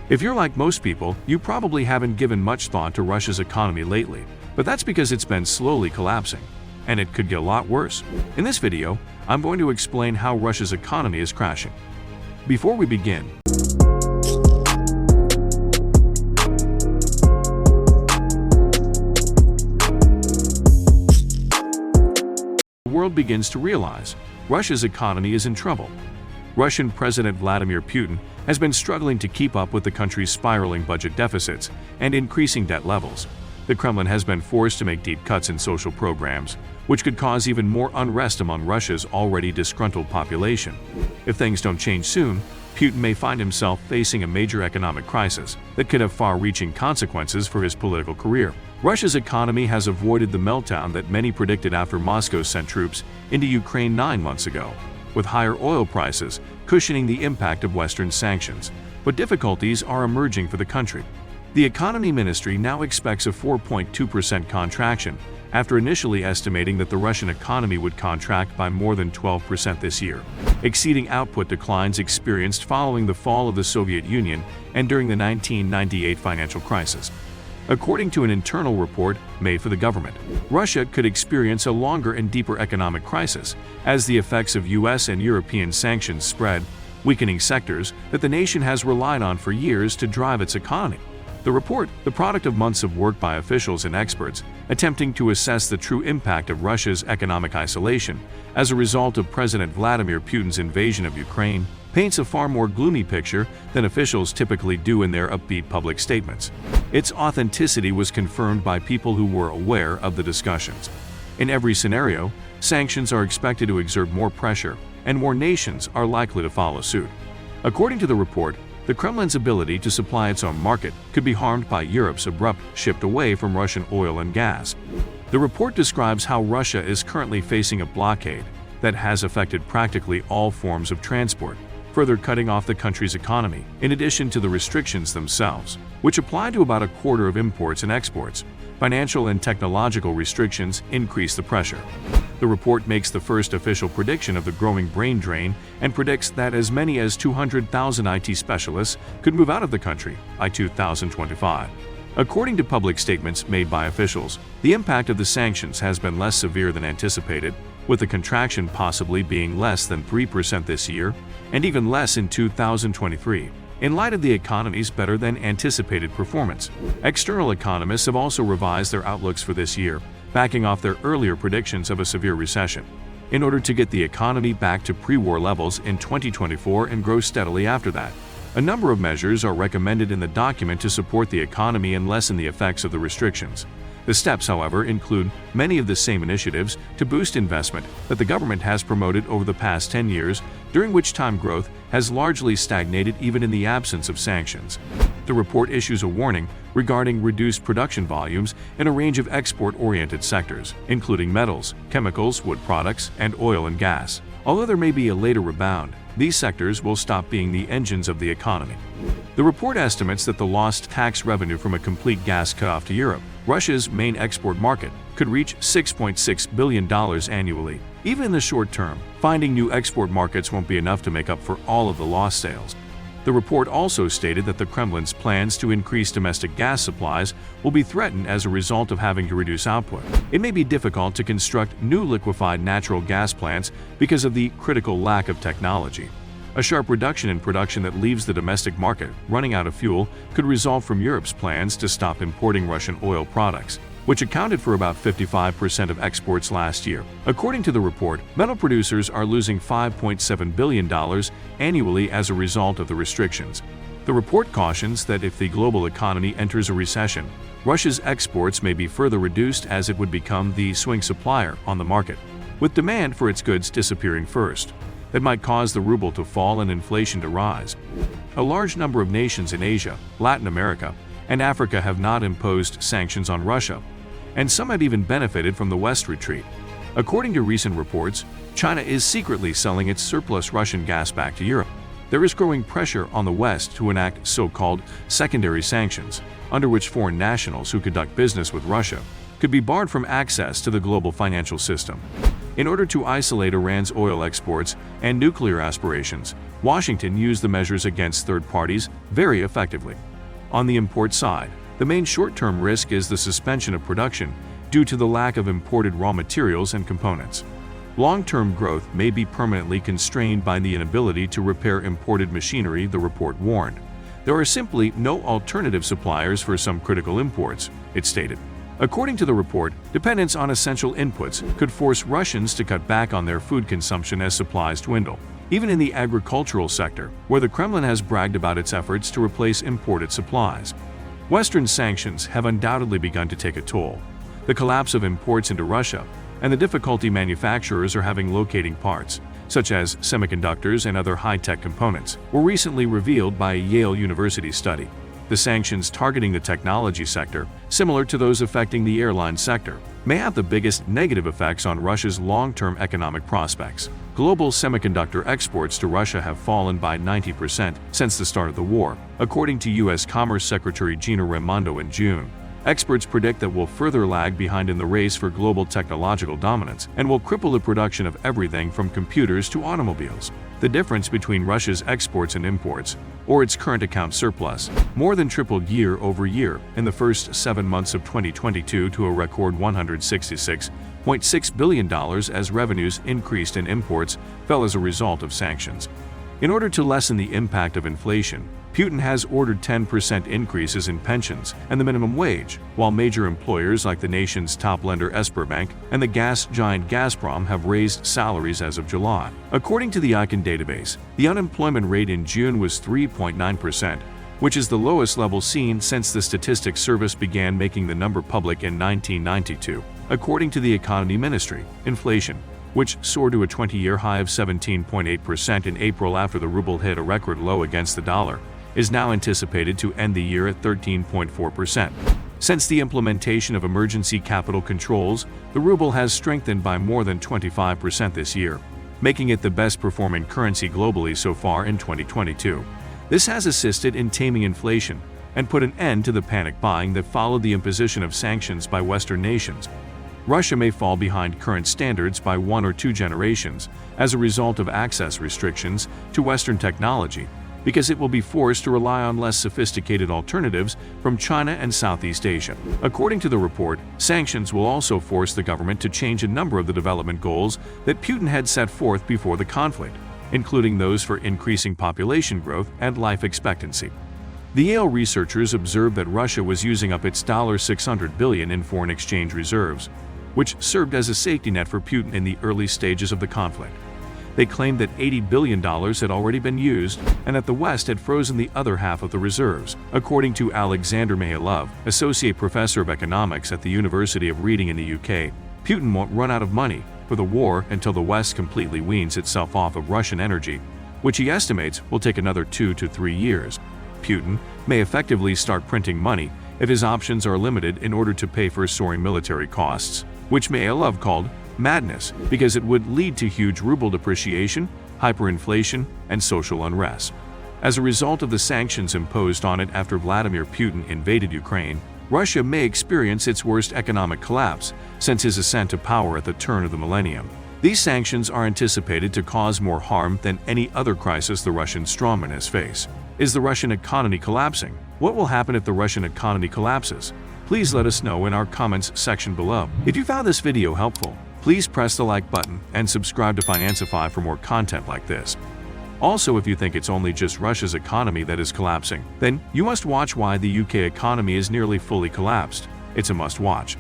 If you're like most people, you probably haven't given much thought to Russia's economy lately, but that's because it's been slowly collapsing, and it could get a lot worse. In this video, I'm going to explain how Russia's economy is crashing. Before we begin, the world begins to realize Russia's economy is in trouble. Russian President Vladimir Putin has been struggling to keep up with the country's spiraling budget deficits and increasing debt levels. The Kremlin has been forced to make deep cuts in social programs, which could cause even more unrest among Russia's already disgruntled population. If things don't change soon, Putin may find himself facing a major economic crisis that could have far-reaching consequences for his political career. Russia's economy has avoided the meltdown that many predicted after Moscow sent troops into Ukraine 9 months ago, with higher oil prices cushioning the impact of Western sanctions. But difficulties are emerging for the country. The Economy Ministry now expects a 4.2% contraction, after initially estimating that the Russian economy would contract by more than 12% this year, exceeding output declines experienced following the fall of the Soviet Union and during the 1998 financial crisis. According to an internal report made for the government, Russia could experience a longer and deeper economic crisis as the effects of US and European sanctions spread, weakening sectors that the nation has relied on for years to drive its economy. The report, the product of months of work by officials and experts attempting to assess the true impact of Russia's economic isolation as a result of President Vladimir Putin's invasion of Ukraine, paints a far more gloomy picture than officials typically do in their upbeat public statements. Its authenticity was confirmed by people who were aware of the discussions. In every scenario, sanctions are expected to exert more pressure, and more nations are likely to follow suit. According to the report, the Kremlin's ability to supply its own market could be harmed by Europe's abrupt shift away from Russian oil and gas. The report describes how Russia is currently facing a blockade that has affected practically all forms of transport, further cutting off the country's economy, in addition to the restrictions themselves, which apply to about a quarter of imports and exports. Financial and technological restrictions increase the pressure. The report makes the first official prediction of the growing brain drain and predicts that as many as 200,000 IT specialists could move out of the country by 2025. According to public statements made by officials, the impact of the sanctions has been less severe than anticipated, with the contraction possibly being less than 3% this year and even less in 2023. In light of the economy's better-than-anticipated performance, external economists have also revised their outlooks for this year, backing off their earlier predictions of a severe recession. In order to get the economy back to pre-war levels in 2024 and grow steadily after that, a number of measures are recommended in the document to support the economy and lessen the effects of the restrictions. The steps, however, include many of the same initiatives to boost investment that the government has promoted over the past 10 years, during which time growth has largely stagnated even in the absence of sanctions. The report issues a warning regarding reduced production volumes in a range of export-oriented sectors, including metals, chemicals, wood products, and oil and gas. Although there may be a later rebound, these sectors will stop being the engines of the economy. The report estimates that the lost tax revenue from a complete gas cutoff to Europe, Russia's main export market, could reach $6.6 billion annually. Even in the short term, finding new export markets won't be enough to make up for all of the lost sales. The report also stated that the Kremlin's plans to increase domestic gas supplies will be threatened as a result of having to reduce output. It may be difficult to construct new liquefied natural gas plants because of the critical lack of technology. A sharp reduction in production that leaves the domestic market running out of fuel could result from Europe's plans to stop importing Russian oil products, which accounted for about 55% of exports last year. According to the report, metal producers are losing $5.7 billion annually as a result of the restrictions. The report cautions that if the global economy enters a recession, Russia's exports may be further reduced as it would become the swing supplier on the market, with demand for its goods disappearing first. That might cause the ruble to fall and inflation to rise. A large number of nations in Asia, Latin America, and Africa have not imposed sanctions on Russia, and some have even benefited from the West retreat. According to recent reports, China is secretly selling its surplus Russian gas back to Europe. There is growing pressure on the West to enact so-called secondary sanctions, under which foreign nationals who conduct business with Russia could be barred from access to the global financial system. In order to isolate Iran's oil exports and nuclear aspirations, Washington used the measures against third parties very effectively. On the import side, the main short-term risk is the suspension of production due to the lack of imported raw materials and components. Long-term growth may be permanently constrained by the inability to repair imported machinery, the report warned. There are simply no alternative suppliers for some critical imports, it stated. According to the report, dependence on essential inputs could force Russians to cut back on their food consumption as supplies dwindle. Even in the agricultural sector, where the Kremlin has bragged about its efforts to replace imported supplies, Western sanctions have undoubtedly begun to take a toll. The collapse of imports into Russia and the difficulty manufacturers are having locating parts, such as semiconductors and other high-tech components, were recently revealed by a Yale University study. The sanctions targeting the technology sector, similar to those affecting the airline sector, may have the biggest negative effects on Russia's long-term economic prospects. Global semiconductor exports to Russia have fallen by 90% since the start of the war, according to U.S. Commerce Secretary Gina Raimondo in June. Experts predict that will further lag behind in the race for global technological dominance and will cripple the production of everything from computers to automobiles. The difference between Russia's exports and imports, or its current account surplus, more than tripled year over year in the first 7 months of 2022 to a record $166.6 billion as revenues increased and imports fell as a result of sanctions. In order to lessen the impact of inflation, Putin has ordered 10% increases in pensions and the minimum wage, while major employers like the nation's top lender Sberbank and the gas giant Gazprom have raised salaries as of July. According to the Icon database, the unemployment rate in June was 3.9%, which is the lowest level seen since the Statistics Service began making the number public in 1992. According to the Economy Ministry, inflation, which soared to a 20-year high of 17.8% in April after the ruble hit a record low against the dollar, is now anticipated to end the year at 13.4%. Since the implementation of emergency capital controls, the ruble has strengthened by more than 25% this year, making it the best-performing currency globally so far in 2022. This has assisted in taming inflation and put an end to the panic buying that followed the imposition of sanctions by Western nations. Russia may fall behind current standards by 1 or 2 generations as a result of access restrictions to Western technology, because it will be forced to rely on less sophisticated alternatives from China and Southeast Asia. According to the report, sanctions will also force the government to change a number of the development goals that Putin had set forth before the conflict, including those for increasing population growth and life expectancy. The Yale researchers observed that Russia was using up its $600 billion in foreign exchange reserves, which served as a safety net for Putin in the early stages of the conflict. They claimed that $80 billion had already been used and that the West had frozen the other half of the reserves. According to Alexander Mihailov, associate professor of economics at the University of Reading in the UK, Putin won't run out of money for the war until the West completely weans itself off of Russian energy, which he estimates will take another 2 to 3 years. Putin may effectively start printing money if his options are limited in order to pay for soaring military costs, which Mihailov called madness because it would lead to huge ruble depreciation, hyperinflation, and social unrest. As a result of the sanctions imposed on it after Vladimir Putin invaded Ukraine, Russia may experience its worst economic collapse since his ascent to power at the turn of the millennium. These sanctions are anticipated to cause more harm than any other crisis the Russian strongman has faced. Is the Russian economy collapsing? What will happen if the Russian economy collapses? Please let us know in our comments section below. If you found this video helpful, please press the like button and subscribe to Financify for more content like this. Also, if you think it's only just Russia's economy that is collapsing, then you must watch why the UK economy is nearly fully collapsed. It's a must-watch.